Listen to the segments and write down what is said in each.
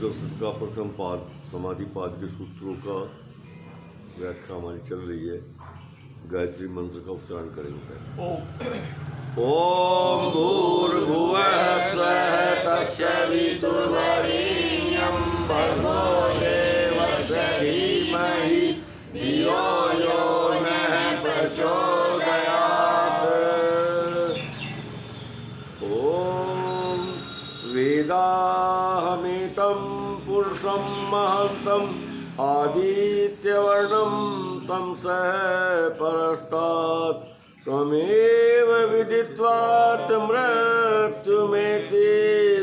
दर्शन का प्रथम पाद समाधि पाद के सूत्रों का व्याख्या हमारी चल रही है। गायत्री मंत्र का उच्चारण करेंगे। ओम भूर्भुवः स्वः तत्सवितुर्वरेण्यं भर्गो देवस्य धीमहि धियो यो नः प्रचोदयात्। ओम वेदाहमेतं पुरुषं महन्तम् आदित्यवर्णं तं सः परस्तात् त्वमेव विदित्वा मृत्युमेति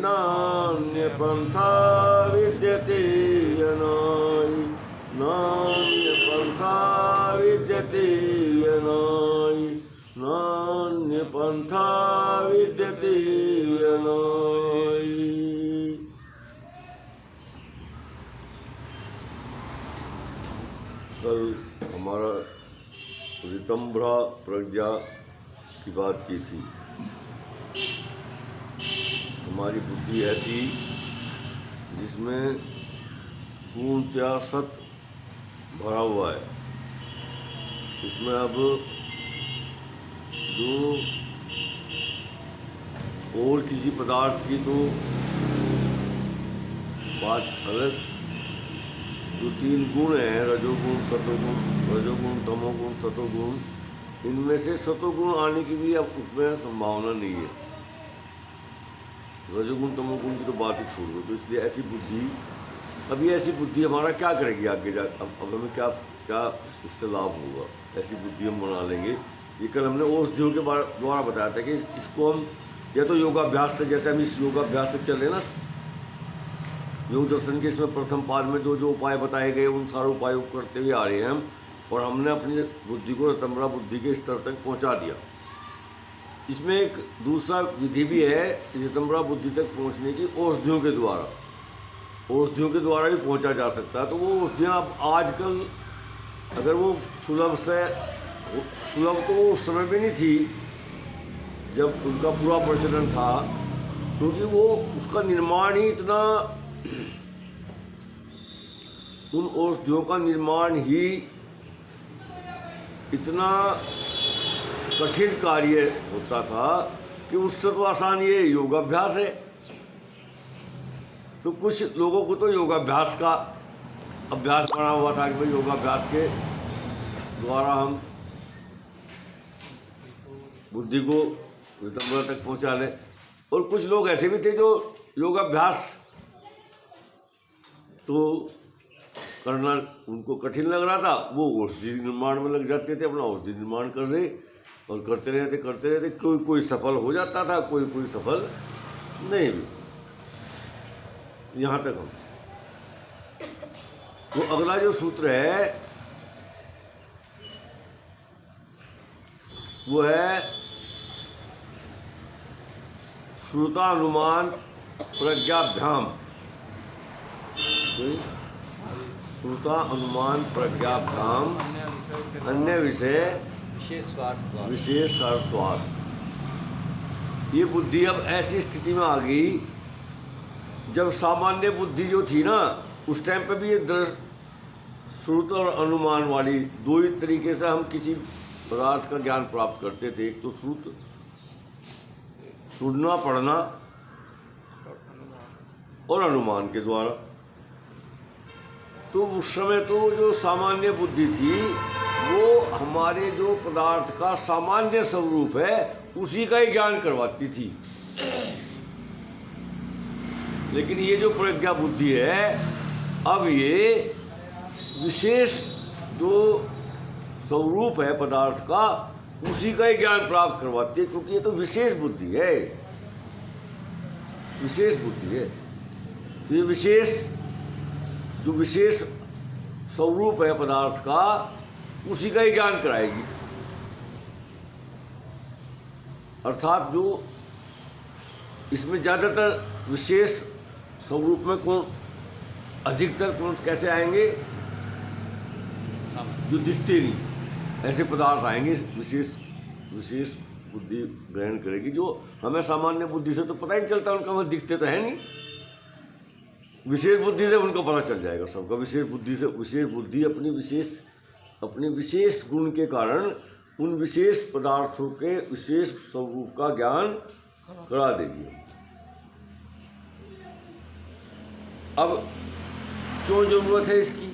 नान्यपन्था विद्यते यनाय नान्यपन्था विद्यते यनाय नान्यपन्था विद्यते यनाय। कल हमारा ऋतंभ्रा प्रज्ञा की बात की थी। हमारी बुद्धि ऐसी जिसमें पूर्णतया सत भरा हुआ है। इसमें अब जो और किसी पदार्थ की तो बात अलग, जो तीन गुण हैं रजोगुण सतोगुण, रजोगुण तमोगुण सतोगुण, इनमें से सतोगुण आने की भी अब उसमें संभावना नहीं है। रजोगुण तमोगुण की तो बात ही छोड़ दो। तो इसलिए ऐसी बुद्धि, अभी ऐसी बुद्धि हमारा क्या करेगी आगे जा, अब हमें क्या क्या इससे लाभ होगा। ऐसी बुद्धि हम बना लेंगे। ये कल हमने औषधियों के द्वारा बताया था कि इसको हम या तो योगाभ्यास से, जैसे हम इस योगाभ्यास से चल रहे ना योग दर्शन के इसमें प्रथम पाद में जो जो उपाय बताए गए उन सारे उपायों को करते हुए आ रहे हैं हम, और हमने अपनी बुद्धि को ऋतंभ्रा बुद्धि के स्तर तक पहुंचा दिया। इसमें एक दूसरा विधि भी है ऋतंभ्रा बुद्धि तक पहुंचने की, औषधियों के द्वारा। औषधियों के द्वारा भी पहुंचा जा सकता है। तो वो औषधियाँ अब आजकल अगर वो सुलभ तो उस समय भी नहीं थी जब उनका पूरा प्रचलन था, क्योंकि वो उसका निर्माण ही इतना, उन औषधियों का निर्माण ही इतना कठिन कार्य होता था कि उससे तो आसान ये योगाभ्यास है। तो कुछ लोगों को तो योगाभ्यास का अभ्यास बना हुआ था कि भाई योगाभ्यास के द्वारा हम बुद्धि को ऋतंभ्रा तक पहुंचा लें, और कुछ लोग ऐसे भी थे जो योगाभ्यास तो करना उनको कठिन लग रहा था, वो औषधि निर्माण में लग जाते थे, अपना औषधि निर्माण कर रहे और करते रहते। कोई सफल हो जाता था, कोई सफल नहीं भी। यहाँ तक हम वो अगला जो सूत्र है वो है श्रुतानुमान प्रज्ञाभ्याम। श्रुता अनुमान प्रज्ञाभ्याम अन्य विषय विशेष स्वार्थ। ये बुद्धि अब ऐसी स्थिति में आ गई जब सामान्य बुद्धि जो थी ना उस टाइम पे भी ये श्रुत और अनुमान वाली दो ही तरीके से हम किसी पदार्थ का ज्ञान प्राप्त करते थे। एक तो श्रुत, सुनना पढ़ना, और अनुमान के द्वारा। तो उस समय तो जो सामान्य बुद्धि थी वो हमारे जो पदार्थ का सामान्य स्वरूप है उसी का ही ज्ञान करवाती थी। लेकिन ये जो प्रज्ञा बुद्धि है अब ये विशेष जो स्वरूप है पदार्थ का उसी का ही ज्ञान प्राप्त करवाती है, क्योंकि ये तो विशेष बुद्धि है, विशेष बुद्धि है। तो ये जो विशेष स्वरूप है पदार्थ का उसी का ही ज्ञान कराएगी। अर्थात जो इसमें ज़्यादातर विशेष स्वरूप में कौन अधिकतर कौन कैसे आएंगे, जो दिखते नहीं ऐसे पदार्थ आएंगे। विशेष बुद्धि ग्रहण करेगी, जो हमें सामान्य बुद्धि से तो पता ही नहीं चलता, उनका हमें दिखते तो है नहीं। विशेष बुद्धि से उनको पता चल जाएगा सबका। विशेष बुद्धि से, विशेष बुद्धि अपनी विशेष गुण के कारण उन विशेष पदार्थों के विशेष स्वरूप का ज्ञान करा देगी। अब क्यों जरूरत है इसकी?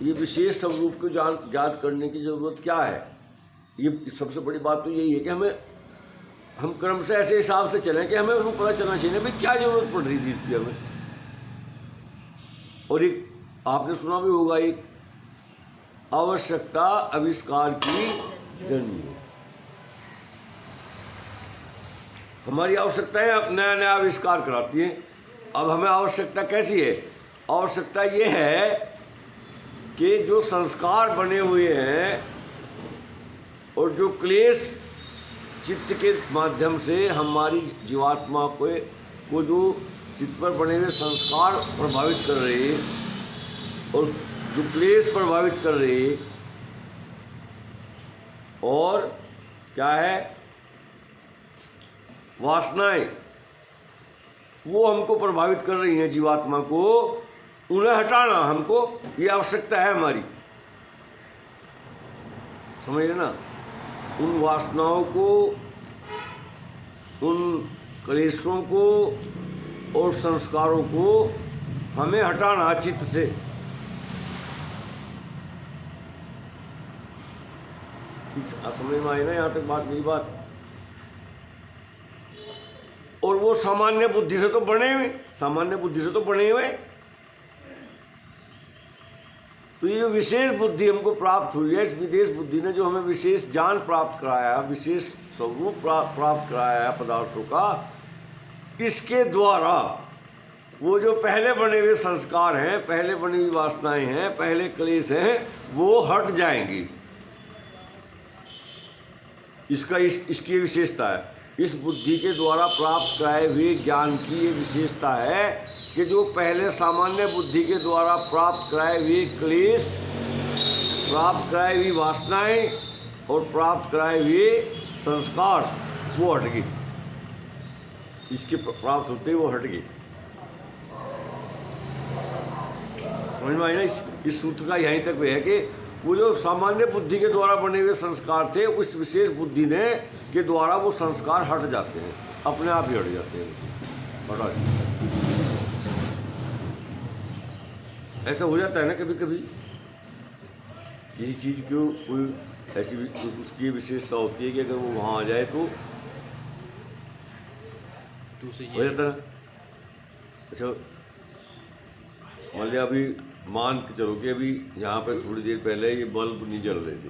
ये विशेष स्वरूप को ज्ञात करने की जरूरत क्या है? ये सबसे बड़ी बात तो यही है कि हम क्रम से ऐसे हिसाब से चलें कि हमें उनको पता चलना चाहिए भाई क्या जरूरत पड़ रही थी इसकी हमें। और एक आपने सुना भी होगा, एक आवश्यकता आविष्कार की जननी है। हमारी आवश्यकताएं अब नया नया आविष्कार कराती हैं। अब हमें आवश्यकता कैसी है? आवश्यकता ये है कि जो संस्कार बने हुए हैं और जो क्लेश चित्त के माध्यम से हमारी जीवात्मा को जो चित्त पर बने हुए संस्कार प्रभावित कर रहे हैं और जो क्लेश प्रभावित कर रहे हैं, और क्या है, वासनाएं, वो हमको प्रभावित कर रही हैं जीवात्मा को, उन्हें हटाना हमको, ये आवश्यकता है हमारी। समझ ना? उन वासनाओं को, उन क्लेशों को और संस्कारों को हमें हटाना चित्त से। समझ में आई ना यहाँ तक बात? मेरी बात। और वो सामान्य बुद्धि से तो बने हुए, तो ये विशेष बुद्धि हमको प्राप्त हुई है, इस विशेष बुद्धि ने जो हमें विशेष ज्ञान प्राप्त कराया, विशेष स्वरूप प्राप्त कराया पदार्थों का, इसके द्वारा वो जो पहले बने हुए संस्कार हैं, पहले बनी हुई वासनाएं हैं, पहले क्लेश हैं, वो हट जाएंगी। इसकी विशेषता है। इस बुद्धि के द्वारा प्राप्त कराए हुए ज्ञान की ये विशेषता है कि जो पहले सामान्य बुद्धि के द्वारा प्राप्त कराए हुए क्लेश, प्राप्त कराई हुई वासनाएं और प्राप्त कराए हुए संस्कार वो हट गए। इसके प्राप्त होते वो हट गए। समझ में आई ना? इस सूत्र का यहीं तक है कि वो जो सामान्य बुद्धि के द्वारा बने हुए संस्कार थे, उस विशेष बुद्धि ने के द्वारा वो संस्कार हट जाते हैं, अपने आप ही हट जाते हैं। हटा ऐसा हो जाता है ना कभी कभी, यही चीज़ क्यों कोई ऐसी उसकी विशेषता होती है कि अगर वो वहाँ आ जाए तो हो जाता है। अच्छा, मान लिया अभी मान के चलो कि अभी यहाँ पर थोड़ी देर पहले ये बल्ब नहीं जल रहे थे,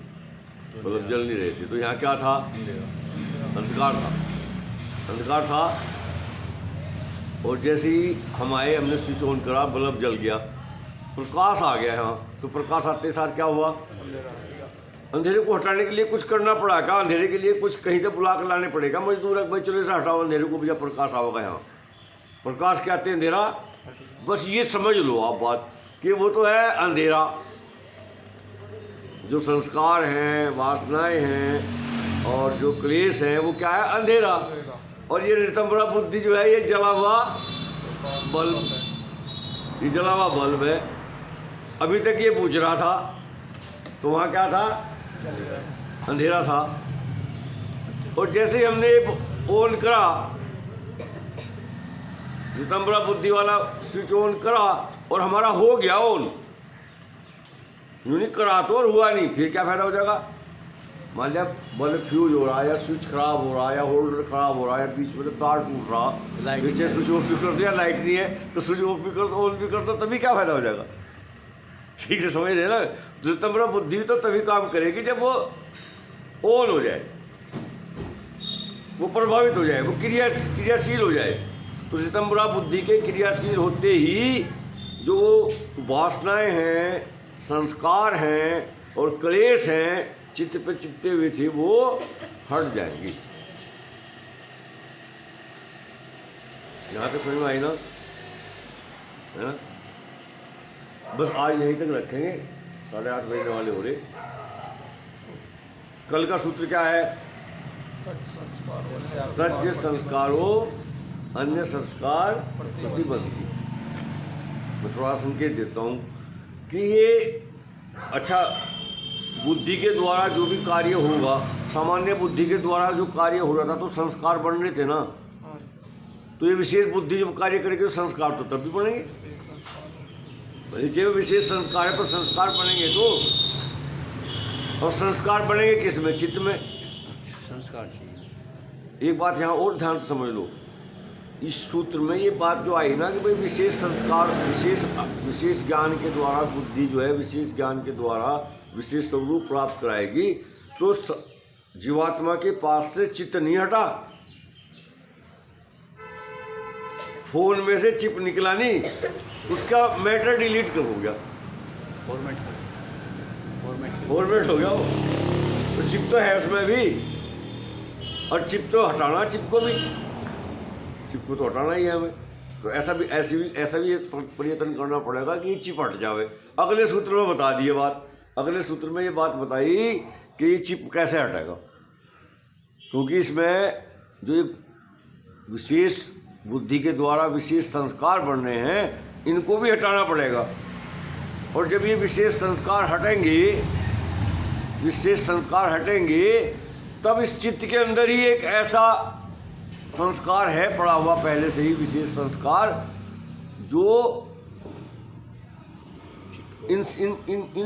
बल्ब जल नहीं रहे थे, तो यहाँ क्या था? अंधकार था। और जैसे ही हम आए, हमने स्विच ऑन करा, बल्ब जल गया, प्रकाश आ गया यहाँ। तो प्रकाश आते सार क्या हुआ? अंधेरे को हटाने के लिए कुछ करना पड़ा क्या? अंधेरे के लिए कुछ कहीं से बुला कर लाने पड़ेगा मजदूर, भाई चलो इसे हटाओ अंधेरे को, भैया प्रकाश आओगा यहाँ। प्रकाश क्या आते? अंधेरा। बस ये समझ लो आप बात कि वो तो है अंधेरा। जो संस्कार हैं, वासनाएं हैं और जो क्लेश हैं, वो क्या है? अंधेरा। और ये ऋतंबरा बुद्धि जो है, ये जला हुआ बल्ब, ये जला हुआ बल्ब है। अभी तक ये बुझ रहा था, तो वहाँ क्या था? अंधेरा था। और जैसे ही हमने ऑन करा, ऋतंबरा बुद्धि वाला स्विच ऑन करा और हमारा हो गया ऑन, यूँ नहीं करा तो और हुआ नहीं, फिर क्या फायदा हो जाएगा? मान लिया बल्ब फ्यूज हो रहा है, या स्विच खराब हो रहा है, या होल्डर खराब हो रहा है, बीच में तो तार टूट रहा, पीछे स्विच ऑफ भी कर दिया, लाइट नहीं है तो स्विच ऑफ भी कर दो, ऑन भी कर दो, तभी क्या फायदा हो जाएगा? ठीक है, समझ रहे ना? ऋतंबरा बुद्धि तो तभी काम करेगी जब वो ऑन हो जाए, वो प्रभावित हो जाए, वो क्रियाशील हो जाए। तो ऋतंबरा बुद्धि के क्रियाशील होते ही जो वासनाएं हैं, संस्कार हैं और क्लेश हैं चित्त पे चिपटे हुए थे, वो हट जाएंगी। यहाँ तक समझ में आई ना? है ना? बस आज यहीं तक रखेंगे, 8:30 बजने वाले हो रहे। कल का सूत्र क्या है? तज्ज संस्कारो अन्य संस्कार प्रतिबंधी। मैं थोड़ा संकेत देता हूँ कि ये अच्छा बुद्धि के द्वारा जो भी कार्य होगा, सामान्य बुद्धि के द्वारा जो कार्य हो रहा था तो संस्कार बन रहे थे ना, तो ये विशेष बुद्धि जब कार्य करेगी तो संस्कार तो तब भी बनेंगे। जो विशेष संस्कार है पर संस्कार बनेंगे तो, और संस्कार बनेंगे किस में? चित्त में संस्कार चाहिए। एक बात यहाँ और ध्यान से समझ लो, इस सूत्र में ये बात जो आई ना कि भाई विशेष संस्कार, विशेष ज्ञान के द्वारा बुद्धि जो है विशेष ज्ञान के द्वारा विशेष स्वरूप प्राप्त कराएगी, तो जीवात्मा के पास से चित्त नहीं हटा, फोन में से चिप निकला नहीं, उसका मैटर डिलीट कर हो गया, फॉर्मेट हो गया वो, तो चिप तो है उसमें भी, और चिप तो हटाना, चिप को तो हटाना ही है हमें। तो ऐसा भी प्रयत्न करना पड़ेगा कि ये चिप हट जावे। अगले सूत्र में बता दिए बात, अगले सूत्र में ये बात बताई कि ये चिप कैसे हटेगा, क्योंकि इसमें जो एक विशेष बुद्धि के द्वारा विशेष संस्कार बन रहे हैं इनको भी हटाना पड़ेगा, और जब ये विशेष संस्कार हटेंगे तब इस चित्त के अंदर ही एक ऐसा संस्कार है पड़ा हुआ पहले से ही, विशेष संस्कार, जो इन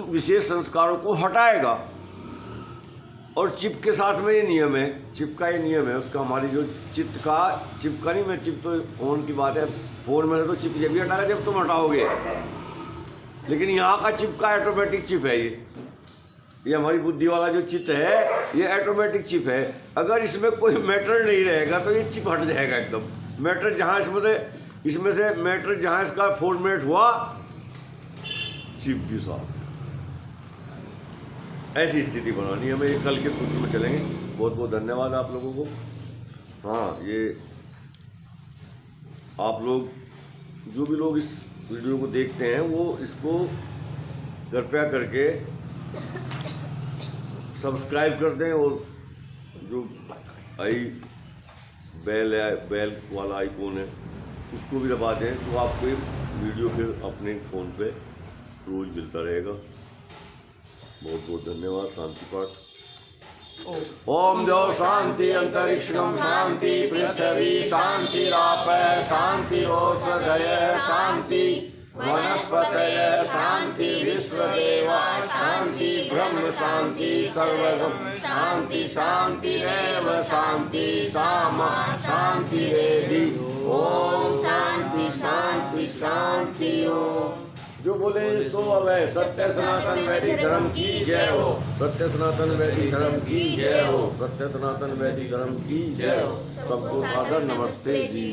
विशेष संस्कारों को हटाएगा। और चिप के साथ में ये नियम है, चिप का ये नियम है उसका, हमारी जो चिप का नहीं, मैं चिप तो फोन की बात है, फोन में तो चिप जब भी हटाएगा जब तुम हटाओगे, लेकिन यहाँ का चिप का ऑटोमेटिक चिप है ये हमारी बुद्धि वाला जो चिप है ये ऑटोमेटिक चिप है। अगर इसमें कोई मैटर नहीं रहेगा तो ये चिप हट जाएगा एकदम। मैटर जहाँ इसमें से मैटर जहाँ इसका फॉर्मेट हुआ, चिप भी साफ। ऐसी स्थिति बनानी है, हमें ये कल के सूत्र में चलेंगे। बहुत बहुत धन्यवाद आप लोगों को। हाँ, ये आप लोग जो भी लोग इस वीडियो को देखते हैं वो इसको कृपया करके सब्सक्राइब कर दें, और जो बेल वाला आइकॉन है उसको भी दबा दें, तो आपको ये वीडियो फिर अपने फ़ोन पे रोज मिलता रहेगा। बहुत बहुत धन्यवाद। शांति पाठ। ओम द्यौ शांति अंतरिक्षम शांति पृथ्वी शांतिराप शांति औषधय शांति वनस्पतय शांति विश्वदेवा शांति ब्रह्म शांति सर्वगम शांति शांतिरेव शांति सामा शांतिरेधि। ओम शांति शांति शांति। ओम। जो बोले सो अब है। सत्य सनातन वैदिक धर्म की जय हो। सत्य सनातन वैदिक धर्म की जय हो। सत्य सनातन वैदिक धर्म की जय हो। सबको सादर नमस्ते जी।